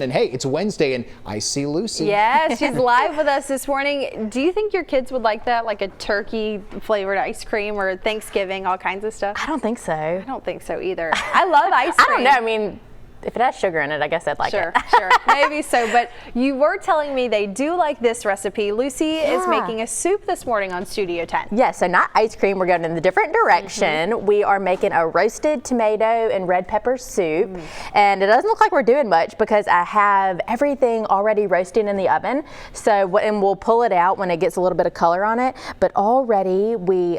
And hey, it's Wednesday and I see Lucy. Yeah, she's live with us this morning. Do you think your kids would like that, like a turkey flavored ice cream or Thanksgiving, all kinds of stuff? I don't think so. I don't think so either. I love ice cream. I don't know. I mean, if it has sugar in it, I guess I'd like it. Sure, maybe so. But you were telling me they do like this recipe. Lucy is making a soup this morning on Studio 10. Yeah, so not ice cream. We're going in the different direction. We are making a roasted tomato and red pepper soup. And it doesn't look like we're doing much because I have everything already roasting in the oven. So, and we'll pull it out when it gets a little bit of color on it. But already we,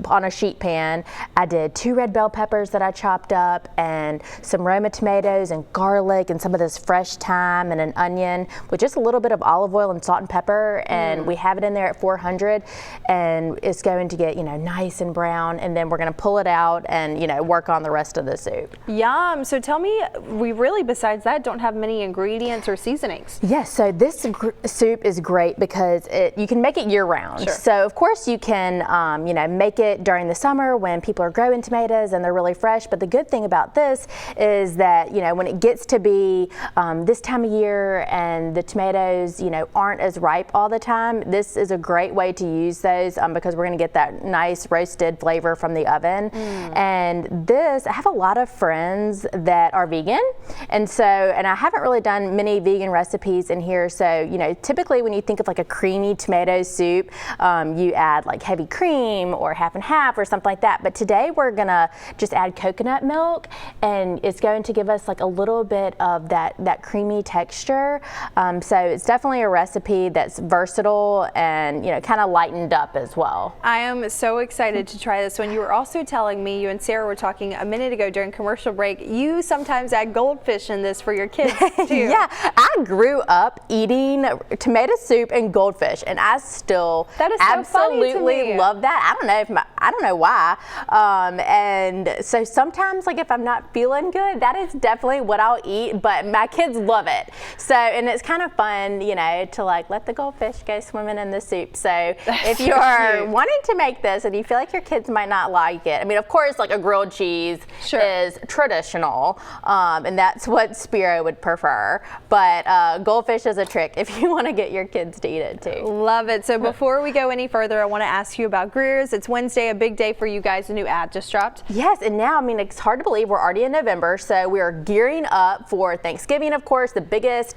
on a sheet pan, I did 2 red bell peppers that I chopped up and some Roma tomatoes and garlic and some of this fresh thyme and an onion with just a little bit of olive oil and salt and pepper, and we have it in there at 400, and it's going to get, you know, nice and brown, and then we're going to pull it out and, you know, work on the rest of the soup. Yum. So tell me, we really, besides that, don't have many ingredients or seasonings. Yes, so this soup is great because you can make it year round. So of course you can, you know, make it during the summer when people are growing tomatoes and they're really fresh. But the good thing about this is that, you know, when it gets to be this time of year and the tomatoes, you know, aren't as ripe all the time, this is a great way to use those because we're going to get that nice roasted flavor from the oven. And this, I have a lot of friends that are vegan, and I haven't really done many vegan recipes in here. So, you know, typically when you think of like a creamy tomato soup, you add like heavy cream or half and half or something like that. But today we're gonna just add coconut milk, and it's going to give us like a little bit of that creamy texture. So it's definitely a recipe that's versatile and, you know, kind of lightened up as well. I am so excited to try this one. You were also telling me, you and Sarah were talking a minute ago during commercial break, you sometimes add goldfish in this for your kids too. Yeah, I grew up eating tomato soup and goldfish, and I still absolutely love that. I don't know why. And so sometimes, like, if I'm not feeling good, that is definitely what I'll eat, but my kids love it. So, and it's kind of fun, you know, to like let the goldfish go swimming in the soup. So if you are wanting to make this and you feel like your kids might not like it, I mean, of course, like a grilled cheese is traditional, and that's what Spiro would prefer. But goldfish is a trick if you want to get your kids to eat it too. Love it. So before we go any further, I want to ask you about Greer's. It's Wednesday, a big day for you guys. A new ad just dropped. Yes, and now, I mean, it's hard to believe we're already in November, so we are gearing up for Thanksgiving, of course, the biggest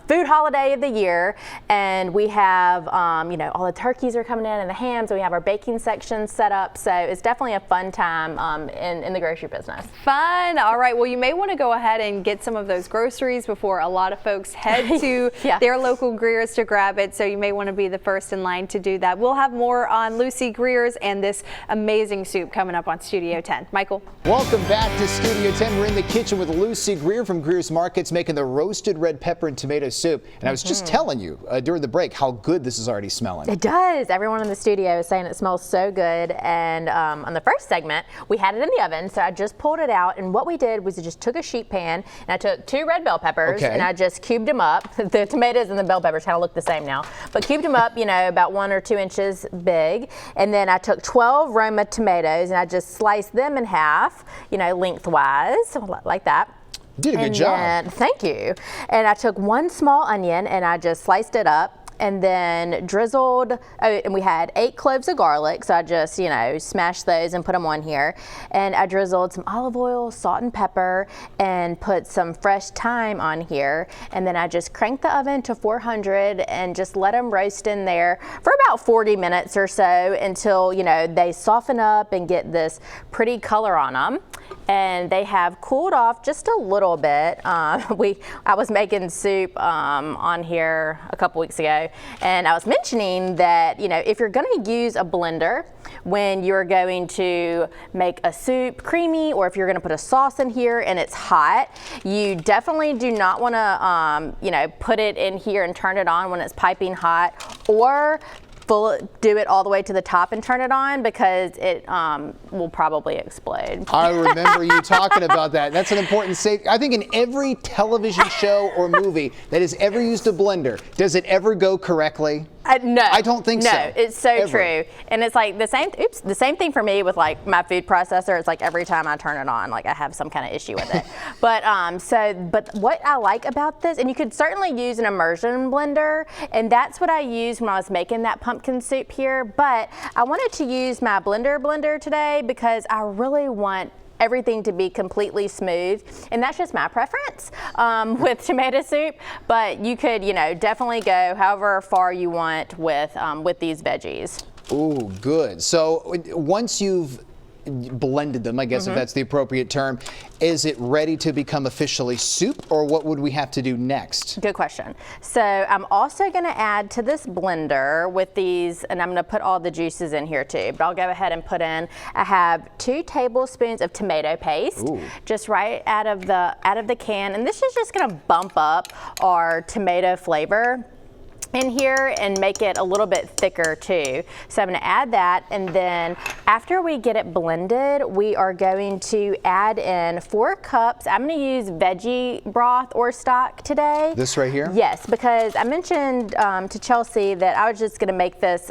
food holiday of the year. And we have, you know, all the turkeys are coming in and the hams, and we have our baking section set up. So it's definitely a fun time in the grocery business. Fun. All right. Well, you may want to go ahead and get some of those groceries before a lot of folks head to their local Greer's to grab it. So you may want to be the first in line to do that. We'll have more on Lucy Greer's and this amazing soup coming up on Studio 10. Michael. Welcome back to Studio 10. We're in the kitchen with Lucy Greer from Greer's Markets making the roasted red pepper and tomato soup. And I was just telling you during the break how good this is already smelling. It does. Everyone in the studio is saying it smells so good. And on the first segment, we had it in the oven, so I just pulled it out. And what we did was I just took a sheet pan and I took 2 red bell peppers and I just cubed them up. The tomatoes and the bell peppers kind of look the same now, but cubed them up, you know, about 1 or 2 inches big. And then I took 12 Roma tomatoes and I just sliced them in half, you know, lengthwise, like that. Did a good job. Thank you. And I took 1 small onion and I just sliced it up. And then drizzled, and we had 8 cloves of garlic, so I just, you know, smashed those and put them on here. And I drizzled some olive oil, salt and pepper, and put some fresh thyme on here. And then I just cranked the oven to 400 and just let them roast in there for about 40 minutes or so until, you know, they soften up and get this pretty color on them. And they have cooled off just a little bit. I was making soup on here a couple weeks ago, and I was mentioning that, you know, if you're going to use a blender when you're going to make a soup creamy, or if you're going to put a sauce in here and it's hot, you definitely do not want to, you know, put it in here and turn it on when it's piping hot, or do it all the way to the top and turn it on, because it will probably explode. I remember you talking about that. That's an important safety. I think in every television show or movie that has ever used a blender, does it ever go correctly? No, I don't think so. No, it's so Ever. true. And it's like the same thing for me with like my food processor. It's like every time I turn it on, like I have some kind of issue with it. But what I like about this, and you could certainly use an immersion blender, and that's what I used when I was making that pumpkin soup here. But I wanted to use my blender today because I really want everything to be completely smooth, and that's just my preference with tomato soup. But you could, definitely go however far you want with these veggies. Ooh, good. So once you've blended them, I guess if that's the appropriate term, is it ready to become officially soup, or what would we have to do next? Good question. So I'm also going to add to this blender with these, and I'm going to put all the juices in here too, but I'll go ahead and put in, I have 2 tablespoons of tomato paste, just right out of the can, and this is just going to bump up our tomato flavor in here and make it a little bit thicker too. So I'm going to add that, and then after we get it blended, we are going to add in 4 cups. I'm going to use veggie broth or stock today. This right here? Yes, because I mentioned to Chelsea that I was just going to make this,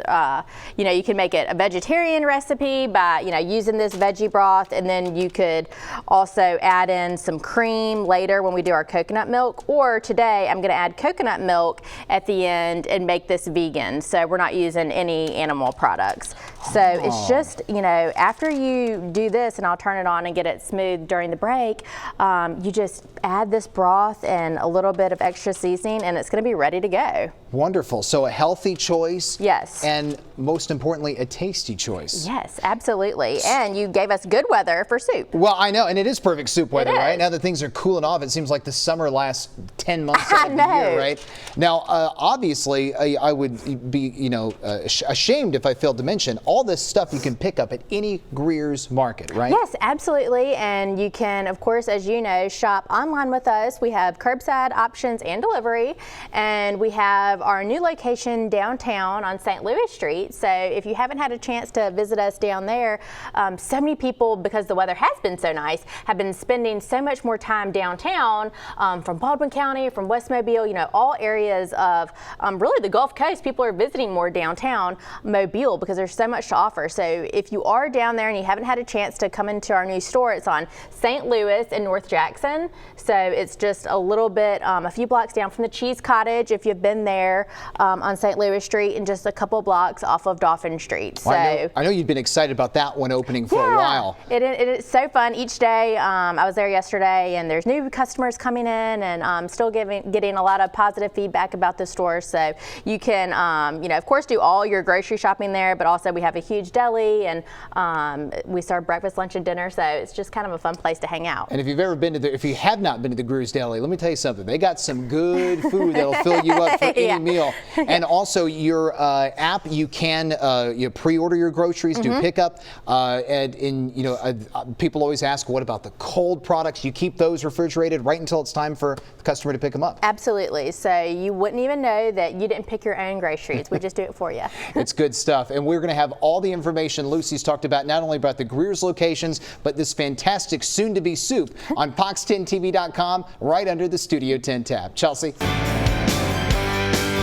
you can make it a vegetarian recipe by, using this veggie broth, and then you could also add in some cream later when we do our coconut milk, or today I'm going to add coconut milk at the end and make this vegan, so we're not using any animal products. So it's just, after you do this, and I'll turn it on and get it smooth during the break, you just add this broth and a little bit of extra seasoning, and it's going to be ready to go. Wonderful. So a healthy choice. Yes. And most importantly, a tasty choice. Yes, absolutely. And you gave us good weather for soup. Well, I know, and it is perfect soup weather, It is. right? Now that things are cooling off, it seems like the summer lasts 10 months I out of the year, know. right? Now, obviously, I would be, ashamed if I failed to mention all this stuff you can pick up at any Greer's market, right? Yes, absolutely. And you can, of course, as you know, shop online with us. We have curbside options and delivery, and we have our new location downtown on St. Louis Street. So if you haven't had a chance to visit us down there, so many people, because the weather has been so nice, have been spending so much more time downtown from Baldwin County, from West Mobile, all areas of really the Gulf Coast. People are visiting more downtown Mobile because there's so much to offer. So if you are down there and you haven't had a chance to come into our new store, it's on St. Louis and North Jackson. So it's just a little bit, a few blocks down from the Cheese Cottage if you've been there on St. Louis Street, and just a couple blocks off of Dauphin Street. So Well, I know you've been excited about that one opening for a while. It is so fun each day. I was there yesterday, and there's new customers coming in, and still getting a lot of positive feedback about the store. So you can, of course, do all your grocery shopping there, but also we have a huge deli, and we serve breakfast, lunch, and dinner. So it's just kind of a fun place to hang out. And if you've ever been to if you have not been to the Greer's Deli, let me tell you something. They got some good food that'll fill you up for any meal. And also your app, you can you pre-order your groceries, do pickup, people always ask, what about the cold products? You keep those refrigerated right until it's time for the customer to pick them up. Absolutely. So you wouldn't even know that you didn't pick your own groceries. We just do it for you. It's good stuff. And we're going to have all the information Lucy's talked about, not only about the Greer's locations, but this fantastic soon-to-be soup on Fox10TV.com right under the Studio 10 tab. Chelsea.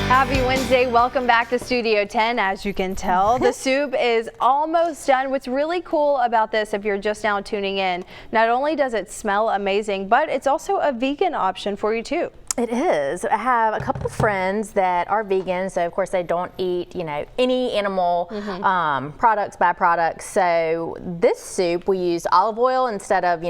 Happy Wednesday. Welcome back to Studio 10. As you can tell, the soup is almost done. What's really cool about this, if you're just now tuning in, not only does it smell amazing, but it's also a vegan option for you too. It is. I have a couple of friends that are vegan, so of course they don't eat, any animal products, byproducts. So this soup, we use olive oil instead of,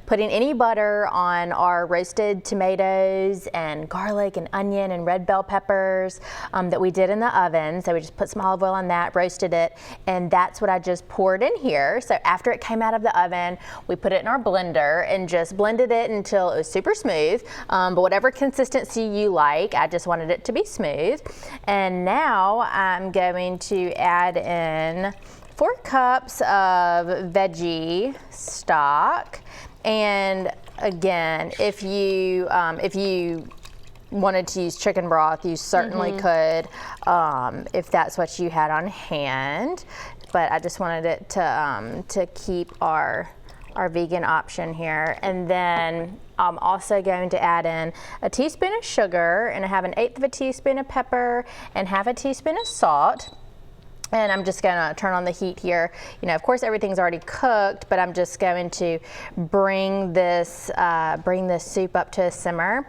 putting any butter on our roasted tomatoes and garlic and onion and red bell peppers that we did in the oven. So we just put some olive oil on that, roasted it, and that's what I just poured in here. So after it came out of the oven, we put it in our blender and just blended it until it was super smooth. But whatever consistency you like, I just wanted it to be smooth. And now I'm going to add in 4 cups of veggie stock. And again, if you wanted to use chicken broth, you certainly could, if that's what you had on hand. But I just wanted it to keep our our vegan option here. And then I'm also going to add in a teaspoon of sugar, and I have 1/8 of a teaspoon of pepper and 1/2 a teaspoon of salt. And I'm just gonna turn on the heat here. You know, of course everything's already cooked, but I'm just going to bring this soup up to a simmer.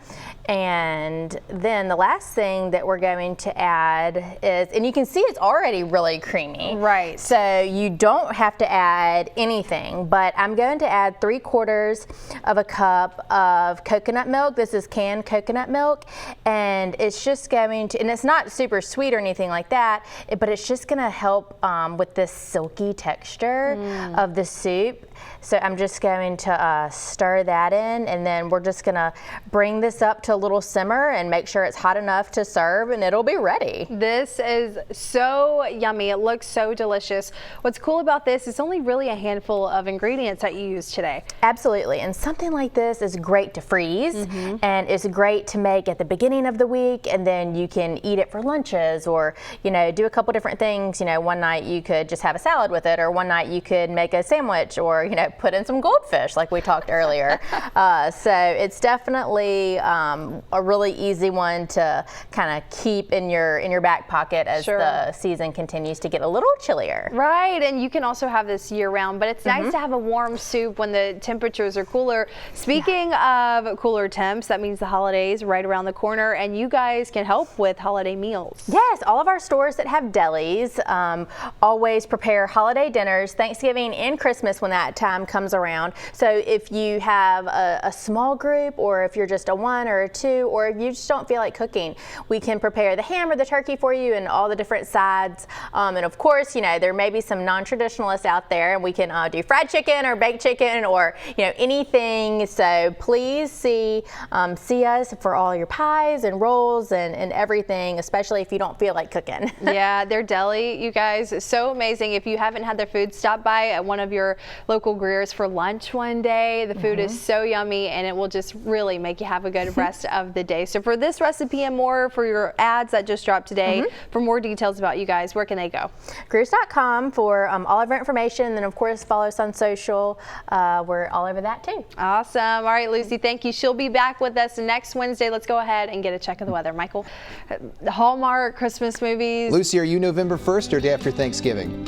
And then the last thing that we're going to add is, and you can see it's already really creamy. Right. So you don't have to add anything, but I'm going to add 3/4 of a cup of coconut milk. This is canned coconut milk, and it's just going to, and it's not super sweet or anything like that, but it's just gonna help with this silky texture of the soup. So I'm just going to stir that in, and then we're just gonna bring this up to a little simmer and make sure it's hot enough to serve, and it'll be ready. This is so yummy. It looks so delicious. What's cool about this is only really a handful of ingredients that you use today. Absolutely, and something like this is great to freeze, and it's great to make at the beginning of the week, and then you can eat it for lunches, or you know, do a couple different things. You know, one night you could just have a salad with it, or one night you could make a sandwich, or you know, put in some goldfish like we talked earlier. So it's definitely a really easy one to kind of keep in your back pocket as the season continues to get a little chillier. Right, and you can also have this year round, but it's nice to have a warm soup when the temperatures are cooler. Speaking of cooler temps, that means the holidays right around the corner, and you guys can help with holiday meals. Yes, all of our stores that have delis always prepare holiday dinners, Thanksgiving and Christmas when that time comes around. So if you have a small group, or if you're just a 1 or a 2, or if you just don't feel like cooking, we can prepare the ham or the turkey for you and all the different sides. And of course, you know, there may be some non-traditionalists out there, and we can do fried chicken or baked chicken, or you know, anything. So please see us for all your pies and rolls and everything, especially if you don't feel like cooking. Yeah, their deli, you guys, is so amazing. If you haven't had their food, stop by at one of your local Greers for lunch one day. The food is so yummy, and it will just really make you have a good rest of the day. So for this recipe and more, for your ads that just dropped today, for more details about you guys, where can they go? Greers.com for all of our information, and then of course follow us on social. We're all over that too. Awesome. All right, Lucy, thank you. She'll be back with us next Wednesday. Let's go ahead and get a check of the weather. Michael, Hallmark Christmas movies. Lucy, are you November 1st or day after Thanksgiving?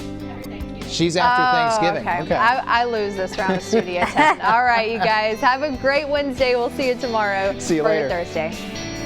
She's after Thanksgiving. Okay. I lose this round of Studio 10. All right, you guys, have a great Wednesday. We'll see you tomorrow. See you for later. Thursday.